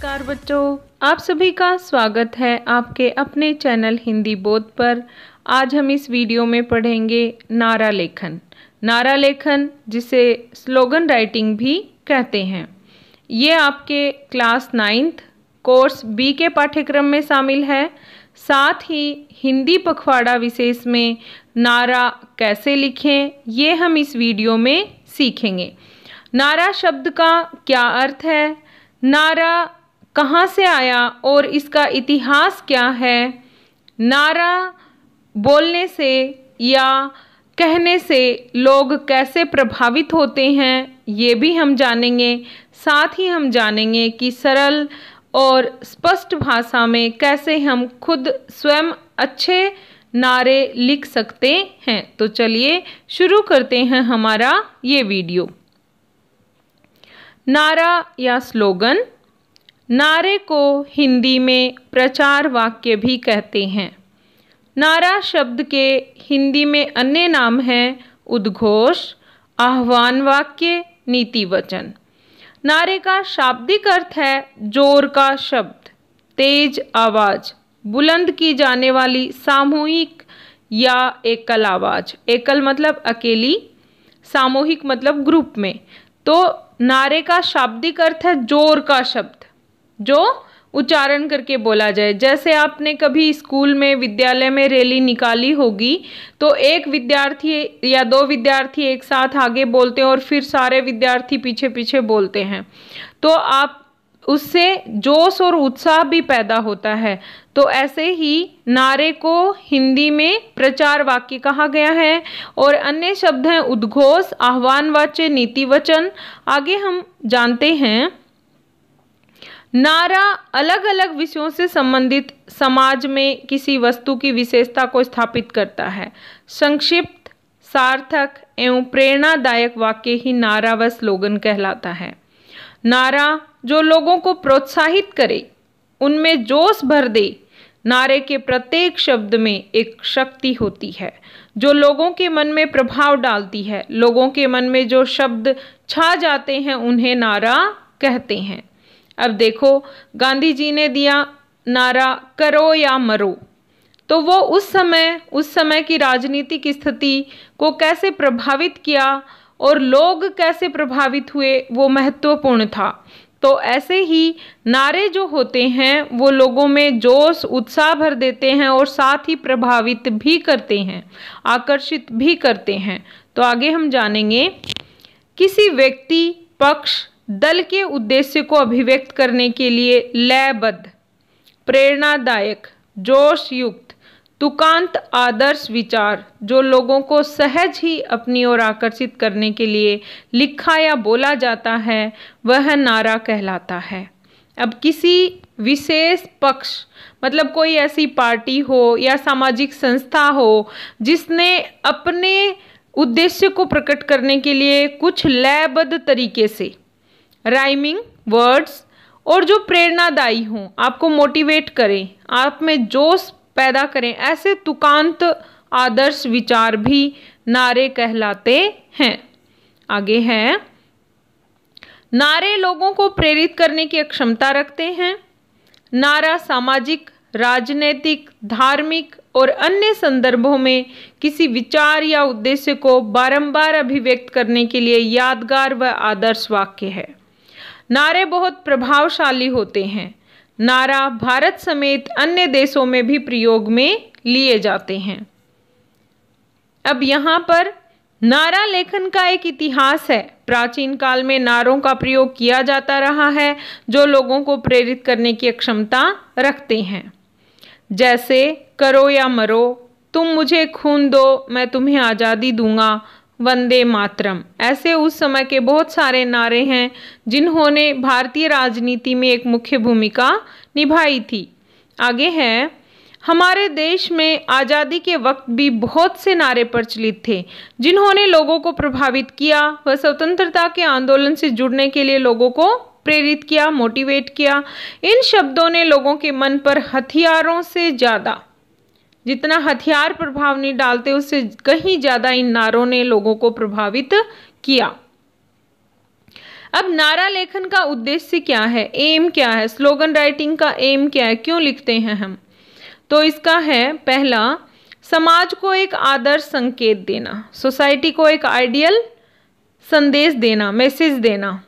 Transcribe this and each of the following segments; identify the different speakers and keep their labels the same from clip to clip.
Speaker 1: नमस्कार बच्चों, आप सभी का स्वागत है आपके अपने चैनल हिंदी बोध पर। आज हम इस वीडियो में पढ़ेंगे नारा लेखन। नारा लेखन जिसे स्लोगन राइटिंग भी कहते हैं, ये आपके क्लास 9th कोर्स बी के पाठ्यक्रम में शामिल है। साथ ही हिंदी पखवाड़ा विशेष में नारा कैसे लिखें, ये हम इस वीडियो में सीखेंगे। नारा शब्द का क्या अर्थ है, नारा कहाँ से आया और इसका इतिहास क्या है, नारा बोलने से या कहने से लोग कैसे प्रभावित होते हैं, ये भी हम जानेंगे। साथ ही हम जानेंगे कि सरल और स्पष्ट भाषा में कैसे हम खुद स्वयं अच्छे नारे लिख सकते हैं। तो चलिए शुरू करते हैं हमारा ये वीडियो। नारा या स्लोगन, नारे को हिंदी में प्रचार वाक्य भी कहते हैं। नारा शब्द के हिंदी में अन्य नाम हैं उद्घोष, आह्वान वाक्य, नीति वचन। नारे का शाब्दिक अर्थ है जोर का शब्द, तेज आवाज, बुलंद की जाने वाली सामूहिक या एकल आवाज। एकल मतलब अकेली, सामूहिक मतलब ग्रुप में। तो नारे का शाब्दिक अर्थ है जोर का शब्द, जो उच्चारण करके बोला जाए। जैसे आपने कभी स्कूल में, विद्यालय में रैली निकाली होगी तो एक विद्यार्थी या दो विद्यार्थी एक साथ आगे बोलते हैं और फिर सारे विद्यार्थी पीछे पीछे बोलते हैं, तो आप उससे जोश और उत्साह भी पैदा होता है। तो ऐसे ही नारे को हिंदी में प्रचार वाक्य कहा गया है। और अन्य शब्द हैं उद्घोष, आह्वान वाच्य, नीति वचन। आगे हम जानते हैं नारा अलग अलग विषयों से संबंधित समाज में किसी वस्तु की विशेषता को स्थापित करता है। संक्षिप्त, सार्थक एवं प्रेरणादायक वाक्य ही नारा व स्लोगन कहलाता है। नारा जो लोगों को प्रोत्साहित करे, उनमें जोश भर दे। नारे के प्रत्येक शब्द में एक शक्ति होती है जो लोगों के मन में प्रभाव डालती है। लोगों के मन में जो शब्द छा जाते हैं उन्हें नारा कहते हैं। अब देखो, गांधी जी ने दिया नारा करो या मरो, तो वो उस समय की राजनीतिक स्थिति को कैसे प्रभावित किया और लोग कैसे प्रभावित हुए, वो महत्वपूर्ण था। तो ऐसे ही नारे जो होते हैं वो लोगों में जोश, उत्साह भर देते हैं और साथ ही प्रभावित भी करते हैं, आकर्षित भी करते हैं। तो आगे हम जानेंगे किसी व्यक्ति, पक्ष, दल के उद्देश्य को अभिव्यक्त करने के लिए लयबद्ध, प्रेरणादायक, जोश युक्त, तुकांत आदर्श विचार जो लोगों को सहज ही अपनी ओर आकर्षित करने के लिए लिखा या बोला जाता है, वह नारा कहलाता है। अब किसी विशेष पक्ष मतलब कोई ऐसी पार्टी हो या सामाजिक संस्था हो जिसने अपने उद्देश्य को प्रकट करने के लिए कुछ लयबद्ध तरीके से राइमिंग वर्ड्स और जो प्रेरणादायी हों, आपको मोटिवेट करें, आप में जोश पैदा करें, ऐसे तुकांत आदर्श विचार भी नारे कहलाते हैं। आगे है, नारे लोगों को प्रेरित करने की क्षमता रखते हैं। नारा सामाजिक, राजनीतिक, धार्मिक और अन्य संदर्भों में किसी विचार या उद्देश्य को बारंबार अभिव्यक्त करने के लिए यादगार व आदर्श वाक्य है। नारे बहुत प्रभावशाली होते हैं। नारा भारत समेत अन्य देशों में भी प्रयोग में लिए जाते हैं। अब यहाँ पर नारा लेखन का एक इतिहास है। प्राचीन काल में नारों का प्रयोग किया जाता रहा है जो लोगों को प्रेरित करने की क्षमता रखते हैं। जैसे करो या मरो, तुम मुझे खून दो मैं तुम्हें आज़ादी दूंगा, वंदे मातरम। ऐसे उस समय के बहुत सारे नारे हैं जिन्होंने भारतीय राजनीति में एक मुख्य भूमिका निभाई थी। आगे है, हमारे देश में आज़ादी के वक्त भी बहुत से नारे प्रचलित थे जिन्होंने लोगों को प्रभावित किया व स्वतंत्रता के आंदोलन से जुड़ने के लिए लोगों को प्रेरित किया, मोटिवेट किया। इन शब्दों ने लोगों के मन पर हथियारों से ज़्यादा, जितना हथियार प्रभाव नहीं डालते उससे कहीं ज़्यादा इन नारों ने लोगों को प्रभावित किया। अब नारा लेखन का उद्देश्य क्या है, एम क्या है, स्लोगन राइटिंग का एम क्या है, क्यों लिखते हैं हम? तो इसका है पहला, समाज को एक आदर्श संकेत देना, सोसाइटी को एक आइडियल संदेश देना, मैसेज देना,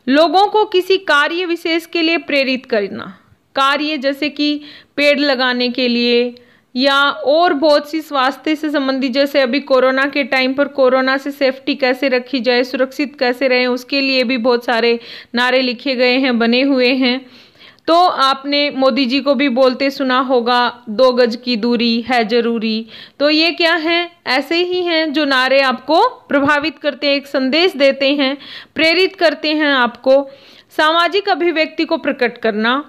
Speaker 1: लोगों को किसी कार्य विशेष के लिए प्रेरित करना, कार्य जैसे कि पेड़ लगाने के लिए या और बहुत सी स्वास्थ्य से संबंधित, जैसे अभी कोरोना के टाइम पर कोरोना से सेफ्टी कैसे रखी जाए, सुरक्षित कैसे रहें, उसके लिए भी बहुत सारे नारे लिखे गए हैं, बने हुए हैं। तो आपने मोदी जी को भी बोलते सुना होगा, 2 गज की दूरी है जरूरी। तो ये क्या है, ऐसे ही हैं जो नारे आपको प्रभावित करते हैं, एक संदेश देते हैं, प्रेरित करते हैं आपको। सामाजिक अभिव्यक्ति को प्रकट करना,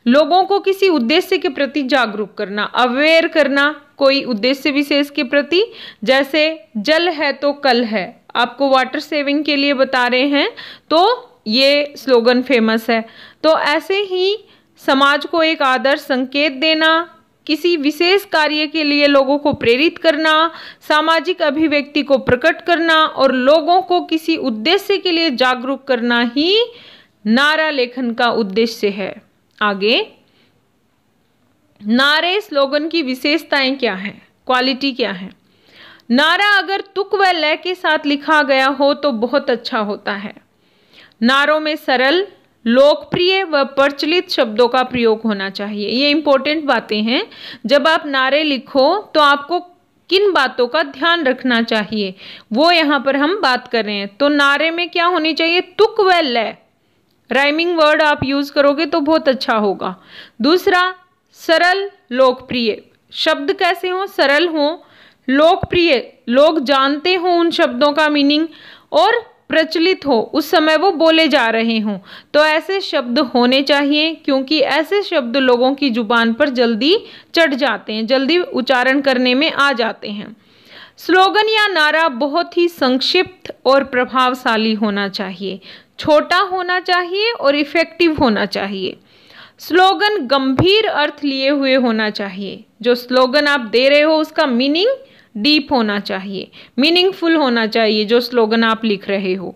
Speaker 1: लोगों को किसी उद्देश्य के प्रति जागरूक करना, अवेयर करना कोई उद्देश्य विशेष के प्रति, जैसे जल है तो कल है, आपको वाटर सेविंग के लिए बता रहे हैं, तो ये स्लोगन फेमस है। तो ऐसे ही समाज को एक आदर्श संकेत देना, किसी विशेष कार्य के लिए लोगों को प्रेरित करना, सामाजिक अभिव्यक्ति को प्रकट करना और लोगों को किसी उद्देश्य के लिए जागरूक करना ही नारा लेखन का उद्देश्य है। आगे, नारे स्लोगन की विशेषताएं क्या हैं, क्वालिटी क्या है? नारा अगर तुक व लय के साथ लिखा गया हो तो बहुत अच्छा होता है। नारों में सरल, लोकप्रिय व प्रचलित शब्दों का प्रयोग होना चाहिए। ये इंपॉर्टेंट बातें हैं। जब आप नारे लिखो तो आपको किन बातों का ध्यान रखना चाहिए, वो यहाँ पर हम बात कर रहे हैं। तो नारे में क्या होनी चाहिए, तुक व लय, राइमिंग वर्ड आप यूज करोगे तो बहुत अच्छा होगा। दूसरा, सरल, लोकप्रिय, शब्द कैसे हो, सरल हो, लोकप्रिय, लोग जानते हो उन शब्दों का मीनिंग, और प्रचलित हो, उस समय वो बोले जा रहे हों। तो ऐसे शब्द होने चाहिए, क्योंकि ऐसे शब्द लोगों की जुबान पर जल्दी चढ़ जाते हैं, जल्दी उच्चारण करने में आ जाते हैं। स्लोगन या नारा बहुत ही संक्षिप्त और प्रभावशाली होना चाहिए, छोटा होना चाहिए और इफेक्टिव होना चाहिए। स्लोगन गंभीर अर्थ लिए हुए होना चाहिए। जो स्लोगन आप दे रहे हो उसका मीनिंग डीप होना चाहिए, मीनिंगफुल होना चाहिए जो स्लोगन आप लिख रहे हो।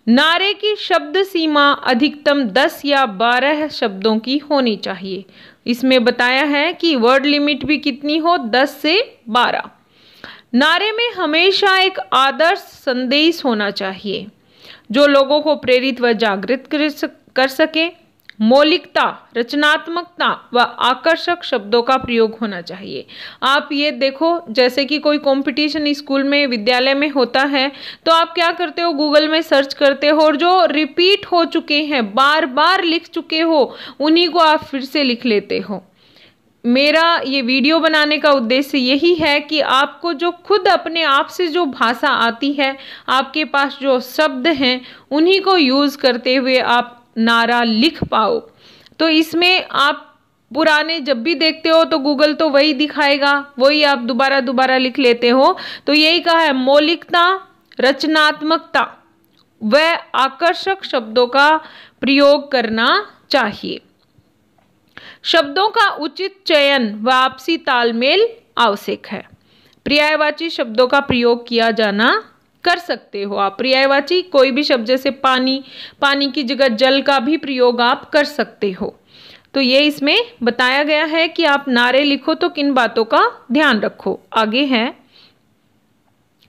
Speaker 1: नारे की शब्द सीमा अधिकतम 10 या 12 शब्दों की होनी चाहिए। इसमें बताया है कि वर्ड लिमिट भी कितनी हो, 10 से 12। नारे में हमेशा एक आदर्श संदेश होना चाहिए जो लोगों को प्रेरित व जागृत कर सके। मौलिकता, रचनात्मकता व आकर्षक शब्दों का प्रयोग होना चाहिए। आप ये देखो, जैसे कि कोई कंपटीशन स्कूल में, विद्यालय में होता है, तो आप क्या करते हो, गूगल में सर्च करते हो और जो रिपीट हो चुके हैं, बार बार लिख चुके हो, उन्हीं को आप फिर से लिख लेते हो। मेरा ये वीडियो बनाने का उद्देश्य यही है कि आपको जो खुद अपने आप से जो भाषा आती है, आपके पास जो शब्द हैं, उन्हीं को यूज़ करते हुए आप नारा लिख पाओ। तो इसमें आप पुराने जब भी देखते हो तो गूगल तो वही दिखाएगा, वही आप दोबारा दोबारा लिख लेते हो। तो यही कहा है, मौलिकता, रचनात्मकता व आकर्षक शब्दों का प्रयोग करना चाहिए। शब्दों का उचित चयन व आपसी तालमेल आवश्यक है। पर्यायवाची शब्दों का प्रयोग किया जाना कर सकते हो आप। पर्यायवाची कोई भी शब्द, जैसे पानी, पानी की जगह जल का भी प्रयोग आप कर सकते हो। तो ये इसमें बताया गया है कि आप नारे लिखो तो किन बातों का ध्यान रखो। आगे है,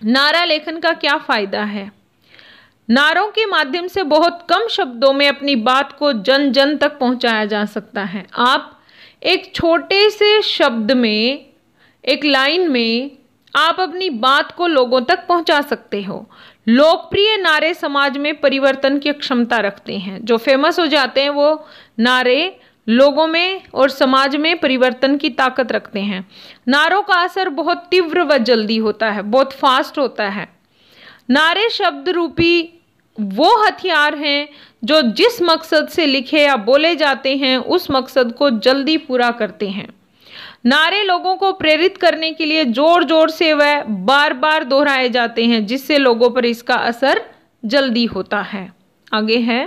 Speaker 1: नारा लेखन का क्या फायदा है। नारों के माध्यम से बहुत कम शब्दों में अपनी बात को जन जन तक पहुंचाया जा सकता है। आप एक छोटे से शब्द में, एक लाइन में आप अपनी बात को लोगों तक पहुंचा सकते हो। लोकप्रिय नारे समाज में परिवर्तन की क्षमता रखते हैं। जो फेमस हो जाते हैं वो नारे लोगों में और समाज में परिवर्तन की ताकत रखते हैं। नारों का असर बहुत तीव्र व जल्दी होता है, बहुत फास्ट होता है। नारे शब्द रूपी वो हथियार हैं जो जिस मकसद से लिखे या बोले जाते हैं उस मकसद को जल्दी पूरा करते हैं। नारे लोगों को प्रेरित करने के लिए जोर जोर से व बार बार दोहराए जाते हैं, जिससे लोगों पर इसका असर जल्दी होता है। आगे है,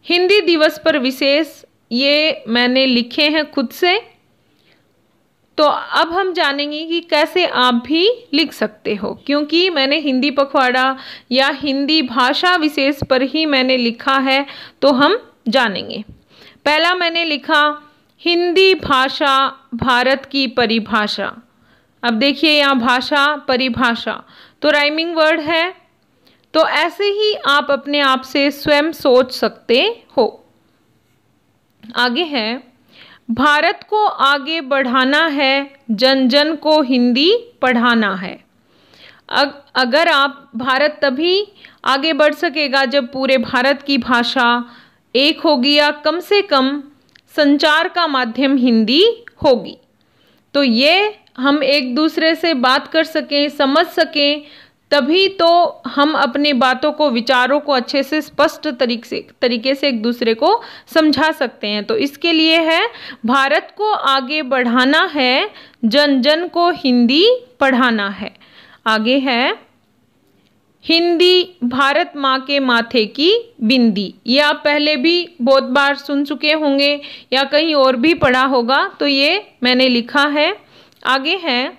Speaker 1: हिंदी दिवस पर विशेष, ये मैंने लिखे हैं खुद से। तो अब हम जानेंगे कि कैसे आप भी लिख सकते हो, क्योंकि मैंने हिंदी पखवाड़ा या हिंदी भाषा विशेष पर ही मैंने लिखा है, तो हम जानेंगे। पहला मैंने लिखा हिंदी भाषा भारत की परिभाषा। अब देखिए यहाँ भाषा परिभाषा तो राइमिंग वर्ड है, तो ऐसे ही आप अपने आप से स्वयं सोच सकते हो। आगे है भारत को आगे बढ़ाना है, जन जन को हिंदी पढ़ाना है। अगर आप भारत तभी आगे बढ़ सकेगा जब पूरे भारत की भाषा एक होगी या कम से कम संचार का माध्यम हिंदी होगी। तो ये हम एक दूसरे से बात कर सकें, समझ सकें, तभी तो हम अपनी बातों को, विचारों को अच्छे से स्पष्ट तरीके से एक दूसरे को समझा सकते हैं। तो इसके लिए है भारत को आगे बढ़ाना है, जन जन को हिंदी पढ़ाना है। आगे है हिंदी भारत माँ के माथे की बिंदी। ये आप पहले भी बहुत बार सुन चुके होंगे या कहीं और भी पढ़ा होगा, तो ये मैंने लिखा है। आगे है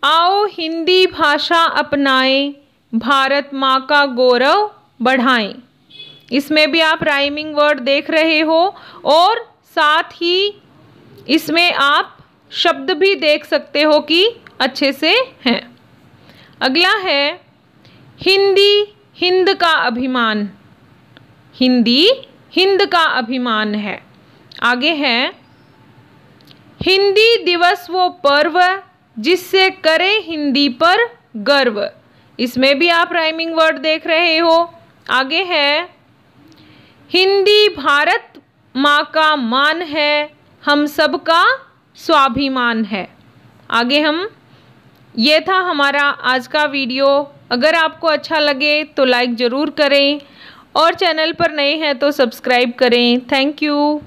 Speaker 1: आओ हिंदी भाषा अपनाएं, भारत माँ का गौरव बढ़ाएं। इसमें भी आप राइमिंग वर्ड देख रहे हो और साथ ही इसमें आप शब्द भी देख सकते हो कि अच्छे से हैं। अगला है हिंदी हिंद का अभिमान। हिंदी हिंद का अभिमान है। आगे है हिंदी दिवस वो पर्व जिससे करे हिंदी पर गर्व। इसमें भी आप राइमिंग वर्ड देख रहे हो। आगे है हिंदी भारत माँ का मान है, हम सबका स्वाभिमान है। आगे ये था हमारा आज का वीडियो। अगर आपको अच्छा लगे तो लाइक ज़रूर करें और चैनल पर नए हैं तो सब्सक्राइब करें। Thank you.